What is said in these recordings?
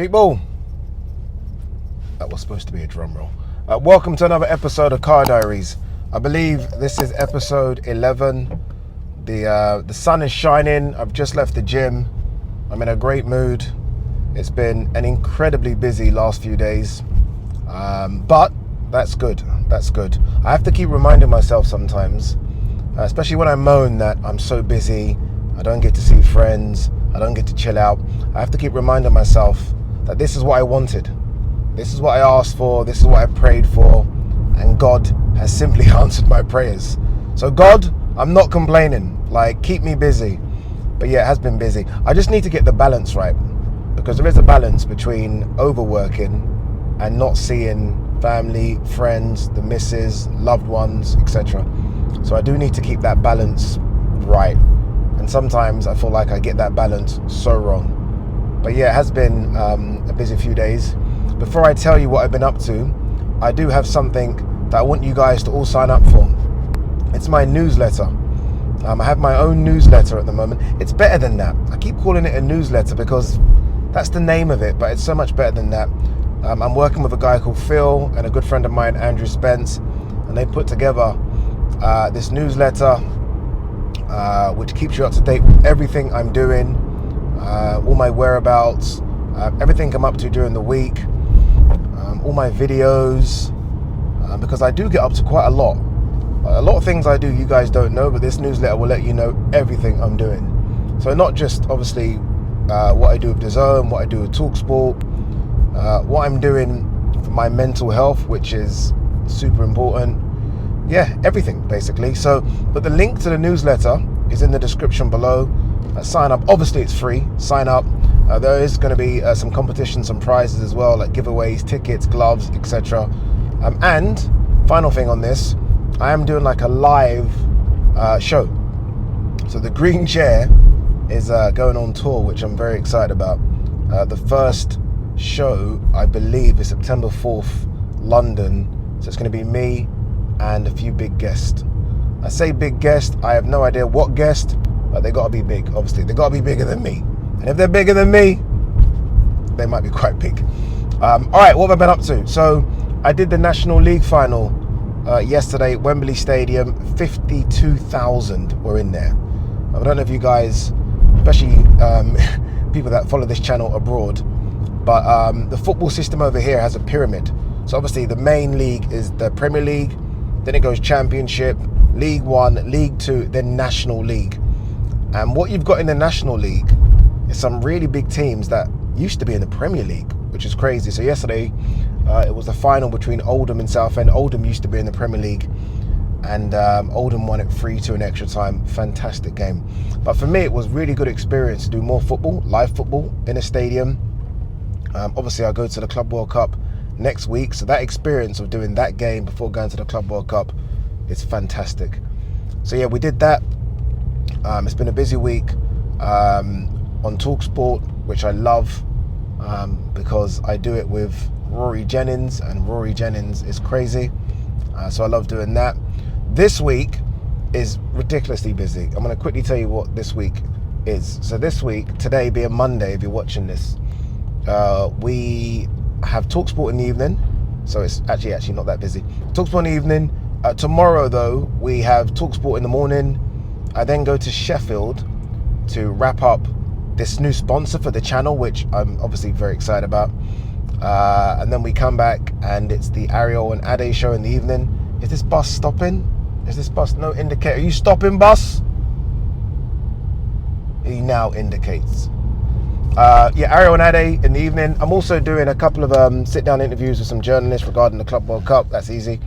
People, that was supposed to be a drum roll. Welcome to another episode of Car Diaries. I believe this is episode 11. The sun is shining. I've just left the gym. I'm in a great mood. It's been an incredibly busy last few days, but that's good. That's good. I have to keep reminding myself sometimes, especially when I moan that I'm so busy, I don't get to see friends, I don't get to chill out. I have to keep reminding myself that this is what I wanted. This is what I asked for. This is what I prayed for. And God has simply answered my prayers. So God, I'm not complaining. Like, keep me busy. But yeah, it has been busy. I just need to get the balance right. Because there is a balance between overworking and not seeing family, friends, the missus, loved ones, etc. So I do need to keep that balance right. And sometimes I feel like I get that balance so wrong. But yeah, it has been a busy few days. Before I tell you what I've been up to, I do have something that I want you guys to all sign up for. It's my newsletter. I have my own newsletter at the moment. It's better than that. I keep calling it a newsletter because that's the name of it, but it's so much better than that. I'm working with a guy called Phil and a good friend of mine, Andrew Spence, and they put together this newsletter which keeps you up to date with everything I'm doing, all my whereabouts, everything I'm up to during the week, all my videos, because I do get up to quite a lot. A lot of things I do you guys don't know, but this newsletter will let you know everything I'm doing. So not just obviously what I do with DAZN, what I do with TalkSport, what I'm doing for my mental health, which is super important. Yeah, everything basically. So, but the link to the newsletter is in the description below. Sign up. Obviously it's free. Sign up. There is going to be some competitions, some prizes as well, like giveaways, tickets, gloves, etc. And final thing on this, I am doing like a live show. So the Green Chair is going on tour, which I'm very excited about. The first show, I believe, is September 4th, London. So it's going to be me and a few big guests. I say big guest, I have no idea what guest, but they got to be big, obviously. They got to be bigger than me. And if they're bigger than me, they might be quite big. All right, what have I been up to? So I did the National League final yesterday at Wembley Stadium. 52,000 were in there. I don't know if you guys, especially people that follow this channel abroad, but the football system over here has a pyramid. So obviously the main league is the Premier League, then it goes Championship, League One, League Two, then National League. And what you've got in the National League is some really big teams that used to be in the Premier League, which is crazy. So yesterday it was the final between Oldham and Southend. Oldham used to be in the Premier League, and Oldham won it 3-2 in extra time. Fantastic game. But for me, it was really good experience to do more football, live football in a stadium. Obviously I go to the Club World Cup next week, so that experience of doing that game before going to the Club World Cup is fantastic. So yeah, we did that. It's been a busy week on TalkSport, which I love because I do it with Rory Jennings, and Rory Jennings is crazy. So I love doing that. This week is ridiculously busy. I'm going to quickly tell you what this week is. So this week, today being Monday, if you're watching this, we have TalkSport in the evening. So it's actually not that busy. TalkSport in the evening. Tomorrow though, we have TalkSport in the morning. I then go to Sheffield to wrap up this new sponsor for the channel, which I'm obviously very excited about. And then we come back and it's the Ariel and Ade show in the evening. Is this bus stopping? Is this bus no indicator? Are you stopping, bus? He now indicates. Yeah, Ariel and Ade in the evening. I'm also doing a couple of sit-down interviews with some journalists regarding the Club World Cup. That's easy.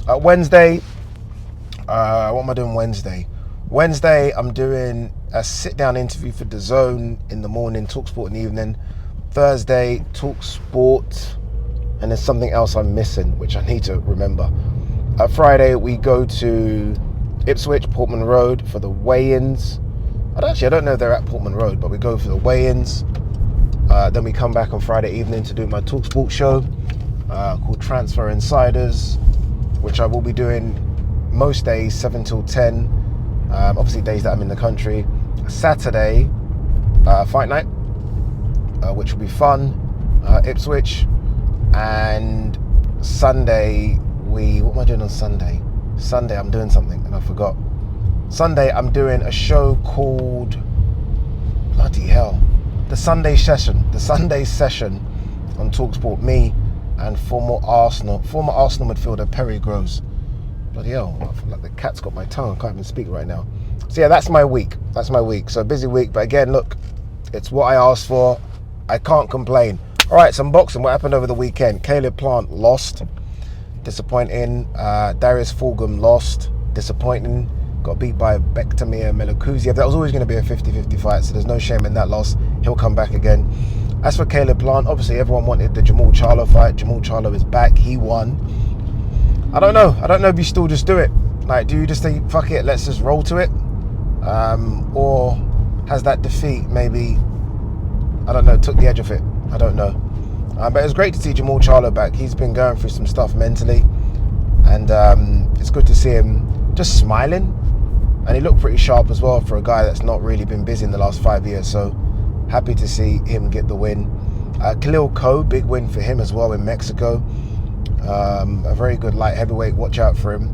Wednesday, what am I doing Wednesday? Wednesday, I'm doing a sit-down interview for DAZN in the morning, TalkSport in the evening. Thursday, TalkSport, and there's something else I'm missing, which I need to remember. Friday, we go to Ipswich, Portman Road for the weigh-ins. I don't know if they're at Portman Road, but we go for the weigh-ins. Then we come back on Friday evening to do my TalkSport show called Transfer Insiders, which I will be doing most days 7 till 10. Obviously days that I'm in the country. Saturday, fight night, which will be fun. Ipswich, and Sunday what am I doing on Sunday? Sunday I'm doing something and I forgot. Sunday I'm doing a show called, bloody hell, the Sunday session on TalkSport. Me and former Arsenal midfielder Perry Groves. Bloody hell, I feel like the cat's got my tongue. I can't even speak right now. So yeah, that's my week. So busy week, but again, look, it's what I asked for. I can't complain. All right, some boxing. What happened over the weekend? Caleb Plant lost. Disappointing. Darius Fulgham lost. Disappointing. Got beat by Bektamir Melokuziev. That was always going to be a 50-50 fight, so there's no shame in that loss. He'll come back again. As for Caleb Plant, obviously everyone wanted the Jamal Charlo fight. Jamal Charlo is back. He won. I don't know if you still just do it. Like, do you just think, fuck it, let's just roll to it? Or has that defeat maybe, I don't know, took the edge off it? I don't know. But it's great to see Jamal Charlo back. He's been going through some stuff mentally. And it's good to see him just smiling. And he looked pretty sharp as well for a guy that's not really been busy in the last 5 years. So happy to see him get the win. Khalil Ko, big win for him as well in Mexico. A very good light heavyweight. Watch out for him.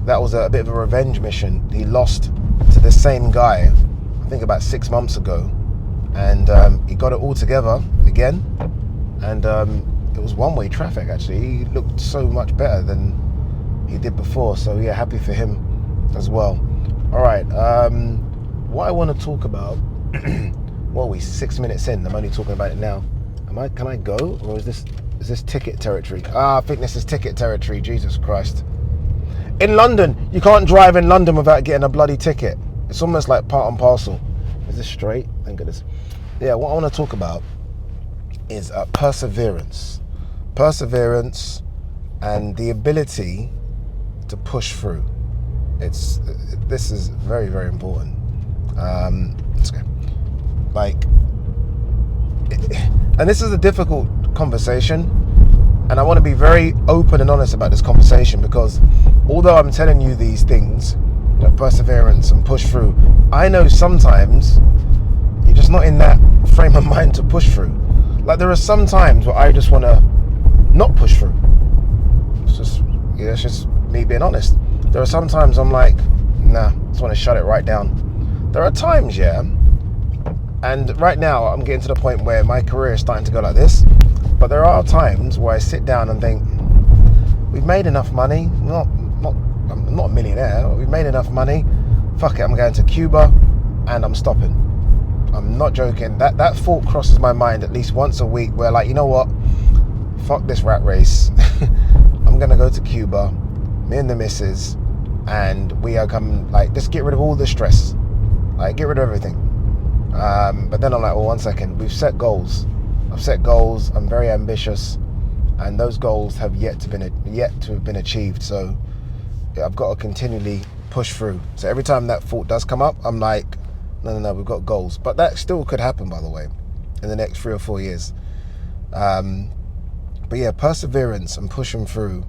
That was a bit of a revenge mission. He lost to the same guy, I think about 6 months ago. And he got it all together again. And it was one-way traffic, actually. He looked so much better than he did before. So yeah, happy for him as well. All right, what I want to talk about, what are we, 6 minutes in? I'm only talking about it now. Can I go, or is this ticket territory? I think this is ticket territory. Jesus Christ! In London, you can't drive in London without getting a bloody ticket. It's almost like part and parcel. Is this straight? Thank goodness. Yeah, what I want to talk about is perseverance, and the ability to push through. This is very, very important. Let's go. And this is a difficult conversation, and I want to be very open and honest about this conversation, because although I'm telling you these things, perseverance and push through, I know sometimes you're just not in that frame of mind to push through. Like, there are some times where I just want to not push through. It's just me being honest. There are some times I'm like, nah, I just want to shut it right down. There are times, yeah, and right now I'm getting to the point where my career is starting to go like this, but there are times where I sit down and think, we've made enough money. I'm not a millionaire. We've made enough money. Fuck it, I'm going to Cuba and I'm stopping. I'm not joking. That thought crosses my mind at least once a week, where, like, you know what? Fuck this rat race. I'm going to go to Cuba, me and the missus, and we are coming, like, just get rid of all the stress. Like, get rid of everything. But then I'm like, well, 1 second. We've set goals. I've set goals. I'm very ambitious, and those goals have yet to have been achieved. So yeah, I've got to continually push through. So every time that thought does come up, I'm like, no, we've got goals. But that still could happen, by the way, in the next 3 or 4 years. But yeah, perseverance and pushing through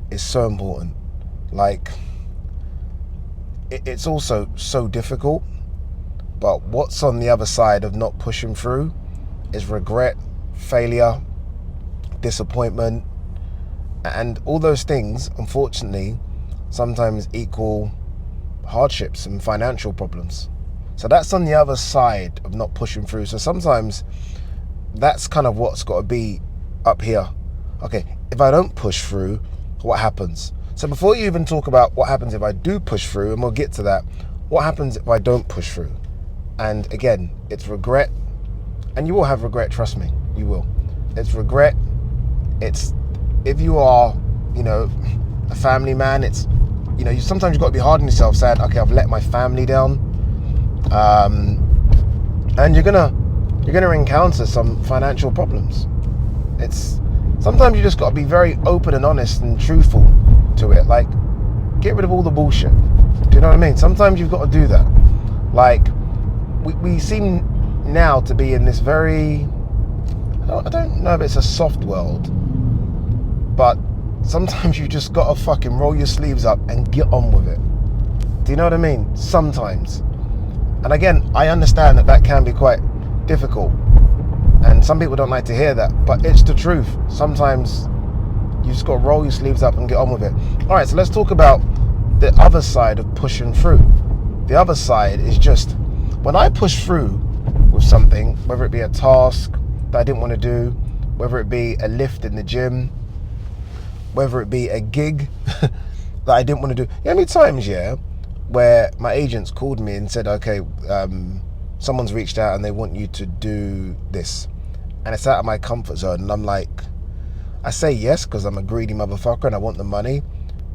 is so important. Like, it's also so difficult. But what's on the other side of not pushing through is regret, failure, disappointment, and all those things, unfortunately, sometimes equal hardships and financial problems. So that's on the other side of not pushing through. So sometimes that's kind of what's got to be up here. Okay, if I don't push through, what happens? So before you even talk about what happens if I do push through, and we'll get to that, what happens if I don't push through? And again, it's regret, and you will have regret, trust me, you will. It's regret. It's, if you are, a family man, it's, sometimes you've got to be hard on yourself, saying, okay, I've let my family down. And you're gonna encounter some financial problems. It's, sometimes you just got to be very open and honest and truthful to it. Like, get rid of all the bullshit. Do you know what I mean? Sometimes you've got to do that. Like, we seem now to be in this very, I don't know if it's a soft world, but sometimes you just got to fucking roll your sleeves up and get on with it. Do you know what I mean? Sometimes. And again, I understand that can be quite difficult. And some people don't like to hear that, but it's the truth. Sometimes you just got to roll your sleeves up and get on with it. All right, so let's talk about the other side of pushing through. The other side is just when I push through with something, whether it be a task that I didn't want to do, whether it be a lift in the gym, whether it be a gig that I didn't want to do. You know how many times, where my agents called me and said, okay, someone's reached out and they want you to do this. And it's out of my comfort zone. And I'm like, I say yes because I'm a greedy motherfucker and I want the money.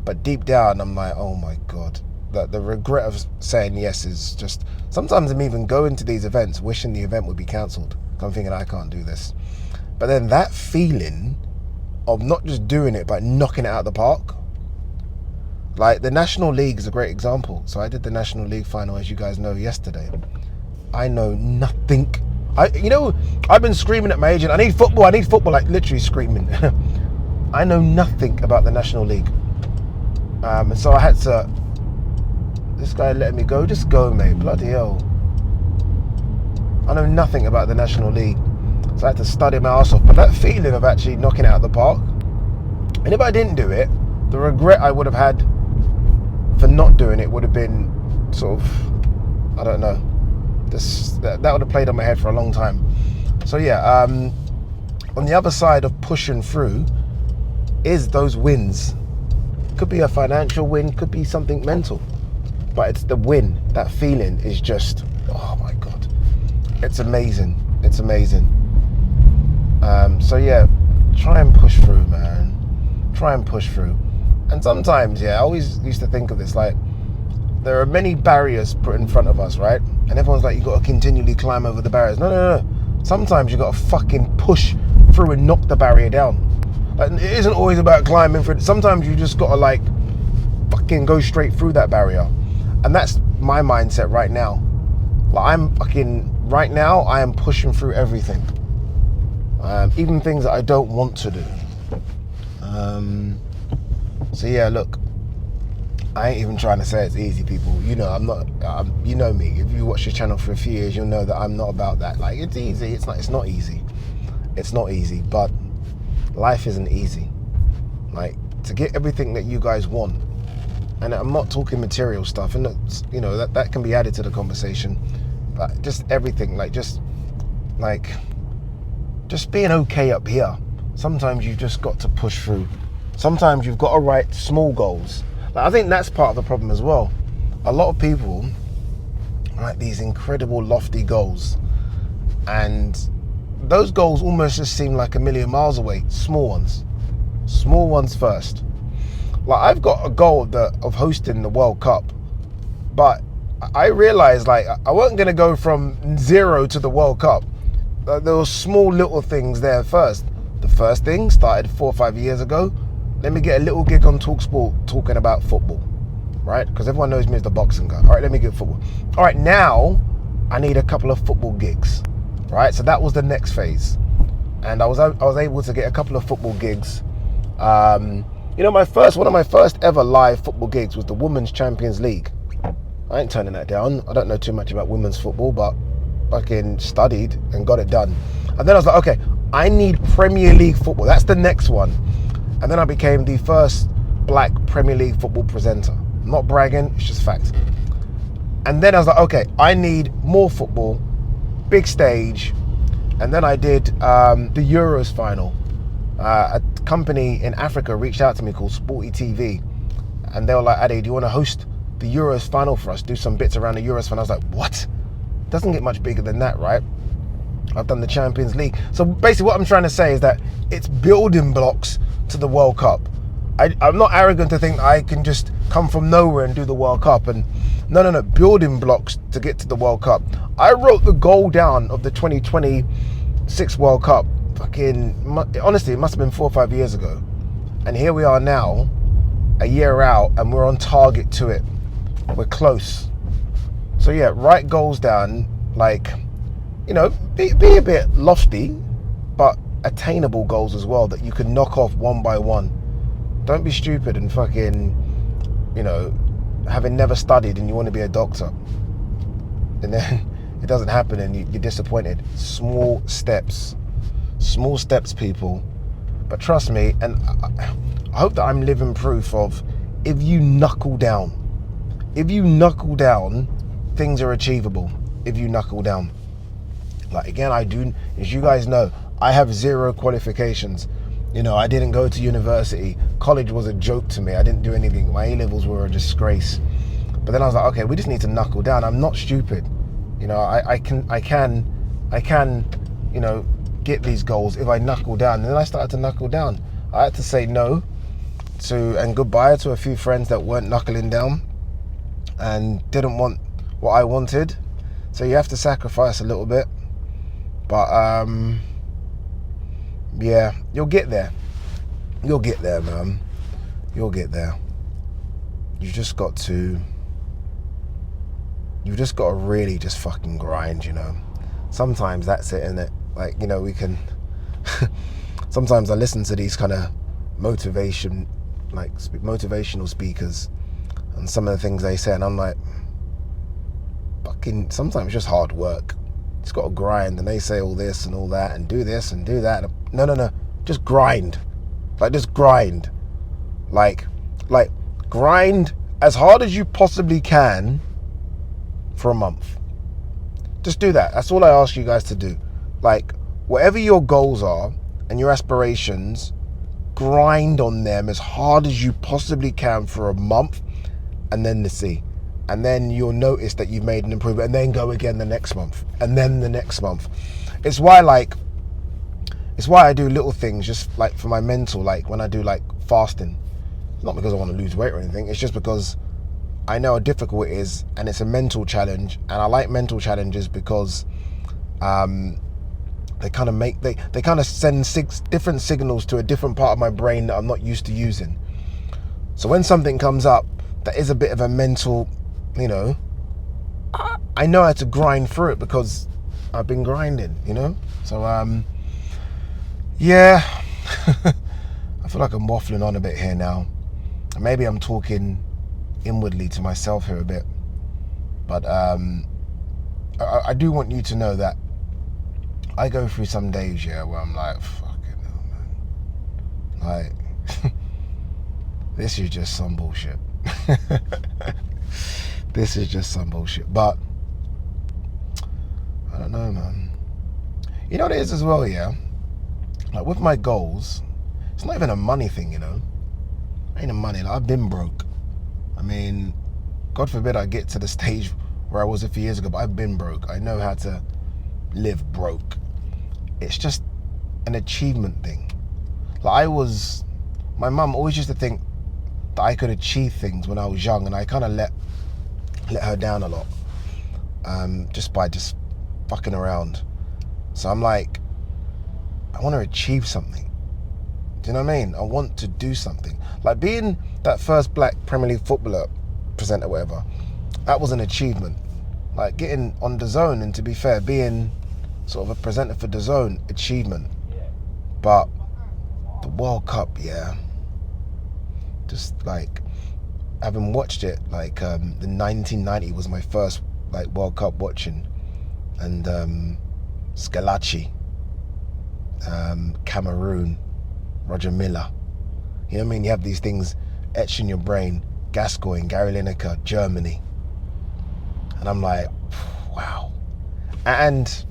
But deep down, I'm like, oh my God. The regret of saying yes is just, sometimes I'm even going to these events wishing the event would be cancelled. I'm thinking I can't do this. But then that feeling of not just doing it, but knocking it out of the park. Like the National League is a great example. So I did the National League final, as you guys know, yesterday. I know nothing. I've been screaming at my agent, I need football, like literally screaming. I know nothing about the National League. And so I had to, this guy letting me go, just go, mate, bloody hell. I know nothing about the National League. So I had to study my ass off. But that feeling of actually knocking it out of the park, and if I didn't do it, the regret I would have had for not doing it would have been sort of, I don't know, that would have played on my head for a long time. So yeah, on the other side of pushing through is those wins. Could be a financial win, could be something mental, but it's the win. That feeling is just, oh my God, it's amazing. It's amazing. So yeah, try and push through, man. Try and push through. And sometimes, I always used to think of this, like, there are many barriers put in front of us, right? And everyone's like, you got to continually climb over the barriers. No. Sometimes you got to fucking push through and knock the barrier down. Like, it isn't always about climbing through it. Sometimes you just got to like fucking go straight through that barrier. And that's my mindset right now. Like right now, I am pushing through everything. Even things that I don't want to do. So yeah, look, I ain't even trying to say it's easy, people. You know, I'm not, you know me. If you watch the channel for a few years, you'll know that I'm not about that. Like, it's easy. It's not easy. It's not easy, but life isn't easy. Like, to get everything that you guys want, and I'm not talking material stuff, and that's, you know, that can be added to the conversation, but just everything, just being okay up here. Sometimes you've just got to push through. Sometimes you've got to write small goals. Like, I think that's part of the problem as well. A lot of people write these incredible lofty goals, and those goals almost just seem like a million miles away. Small ones first. Like, I've got a goal of hosting the World Cup, but I realized, like, I wasn't going to go from 0 to the World Cup. There were small little things there first. The first thing started 4 or 5 years ago. Let me get a little gig on TalkSport talking about football, right? Because everyone knows me as the boxing guy. All right, let me get football. All right, now I need a couple of football gigs, right? So that was the next phase, and I was able to get a couple of football gigs. You know, one of my first ever live football gigs was the Women's Champions League. I ain't turning that down. I don't know too much about women's football, but fucking studied and got it done. And then I was like, okay, I need Premier League football. That's the next one. And then I became the first black Premier League football presenter. I'm not bragging, it's just fact. And then I was like, okay, I need more football, big stage. And then I did the Euros final. A company in Africa reached out to me called Sporty TV. And they were like, Ade, do you want to host the Euros final for us? Do some bits around the Euros final. I was like, what? Doesn't get much bigger than that, right? I've done the Champions League. So basically what I'm trying to say is that it's building blocks to the World Cup. I'm not arrogant to think I can just come from nowhere and do the World Cup. And no, building blocks to get to the World Cup. I wrote the goal down of the 2026 World Cup. Honestly, it must have been 4 or 5 years ago. And here we are now, a year out, and we're on target to it. We're close. So yeah, write goals down, like, you know, be a bit lofty, but attainable goals as well that you can knock off one by one. Don't be stupid and fucking, you know, having never studied and you want to be a doctor. And then it doesn't happen and you're disappointed. Small steps, people. But trust me, and I hope that I'm living proof of, if you knuckle down, things are achievable. If you knuckle down. Like, again, I do, as you guys know, I have 0 qualifications. You know, I didn't go to university. College was a joke to me. I didn't do anything. My A-levels were a disgrace. But then I was like, okay, we just need to knuckle down. I'm not stupid. You know, I can, you know, get these goals if I knuckle down. And then I started to knuckle down. I had to say no to and goodbye to a few friends that weren't knuckling down and didn't want what I wanted. So you have to sacrifice a little bit. But yeah, you'll get there. You'll get there, man. You'll get there. You've just got to really just fucking grind, you know. Sometimes that's it, isn't it? Like, you know, we can sometimes I listen to these kind of motivational speakers and some of the things they say, and I'm like, fucking, sometimes it's just hard work. It's got to grind, and they say all this and all that and do this and do that. No, just grind. Like, just grind. Like grind as hard as you possibly can for a month. Just do that. That's all I ask you guys to do. Like, whatever your goals are and your aspirations, grind on them as hard as you possibly can for a month, and then to see. And then you'll notice that you've made an improvement, and then go again the next month, and then the next month. It's why I do little things just like for my mental, like when I do like fasting. It's not because I want to lose weight or anything. It's just because I know how difficult it is, and it's a mental challenge, and I like mental challenges because they kind of send 6 different signals to a different part of my brain that I'm not used to using. So when something comes up that is a bit of a mental, you know, I know how to grind through it because I've been grinding, you know. So yeah, I feel like I'm waffling on a bit here now. Maybe I'm talking inwardly to myself here a bit, but I do want you to know that I go through some days, yeah, where I'm like, fucking hell, man. Like, this is just some bullshit. This is just some bullshit. But I don't know, man. You know what it is as well, yeah? Like, with my goals, it's not even a money thing, you know? Ain't a money. Like, I've been broke. I mean, God forbid I get to the stage where I was a few years ago, but I've been broke. I know how to live broke. It's just an achievement thing. Like, my mum always used to think that I could achieve things when I was young, and I kind of let her down a lot, just by fucking around. So I'm like, I want to achieve something. Do you know what I mean? I want to do something. Like, being that first black Premier League footballer presenter, whatever, that was an achievement. Like, getting on DAZN, and to be fair, being sort of a presenter for DAZN, achievement. But the World Cup, yeah, just like, having watched it, like the 1990 was my first like World Cup watching, and Scalacci, Cameroon, Roger Miller. You know what I mean? You have these things etched in your brain. Gascoigne, Gary Lineker, Germany. And I'm like, wow. And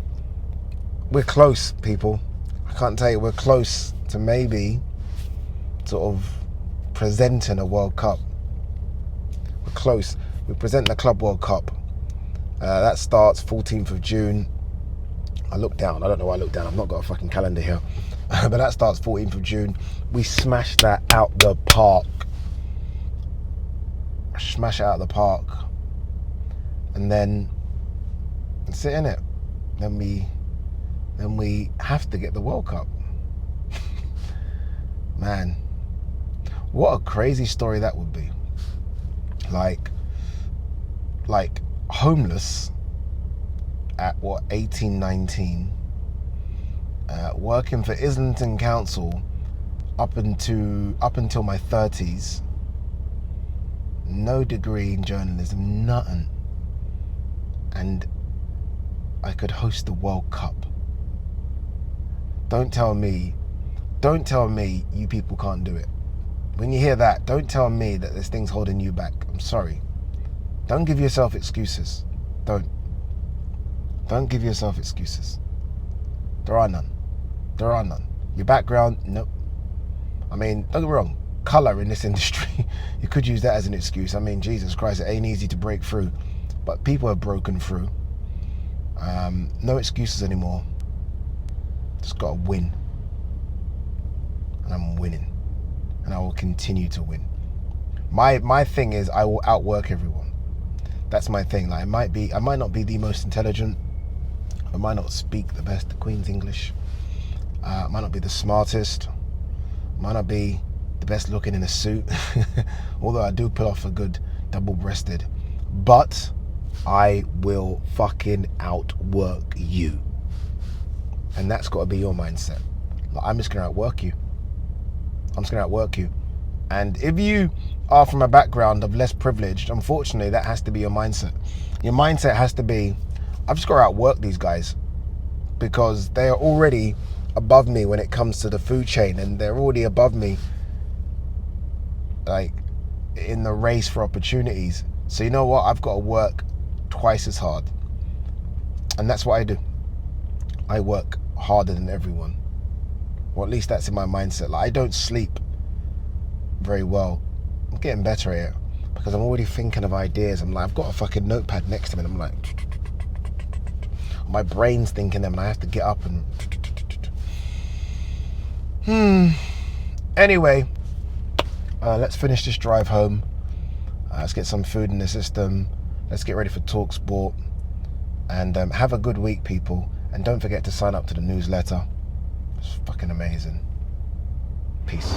we're close, people. I can't tell you, we're close to maybe sort of presenting a World Cup. We're close. We present the Club World Cup. That starts 14th of June. I look down. I don't know why I look down. I've not got a fucking calendar here. But that starts 14th of June. We smash that out the park. Smash it out the park. And then that's it, innit? Then we have to get the World Cup. Man, what a crazy story that would be. Like homeless at 18, 19, working for Islington Council up until my 30s, no degree in journalism, nothing, and I could host the World Cup. Don't tell me you people can't do it. When you hear that, don't tell me that there's things holding you back. I'm sorry. Don't give yourself excuses. Don't give yourself excuses. There are none. Your background, nope. I mean, don't get me wrong, colour in this industry, you could use that as an excuse. I mean, Jesus Christ, it ain't easy to break through, but people have broken through. No excuses anymore. Just gotta win. And I'm winning. And I will continue to win. My thing is I will outwork everyone. That's my thing. Like, I might not be the most intelligent. I might not speak the best Queen's English. I might not be the smartest. Might not be the best looking in a suit. Although I do pull off a good double-breasted. But I will fucking outwork you. And that's got to be your mindset. Like, I'm just going to outwork you. And if you are from a background of less privileged, unfortunately, that has to be your mindset. Your mindset has to be, I've just got to outwork these guys because they are already above me when it comes to the food chain, and they're already above me like in the race for opportunities. So you know what? I've got to work twice as hard. And that's what I do. I work harder than everyone. Or at least that's in my mindset. Like, I don't sleep very well. I'm getting better at it because I'm already thinking of ideas. I'm like, I've got a fucking notepad next to me and I'm like, my brain's thinking them and I have to get up and Anyway, let's finish this drive home. Let's get some food in the system. Let's get ready for Talk Sport. And have a good week, people. And don't forget to sign up to the newsletter. It's fucking amazing. Peace.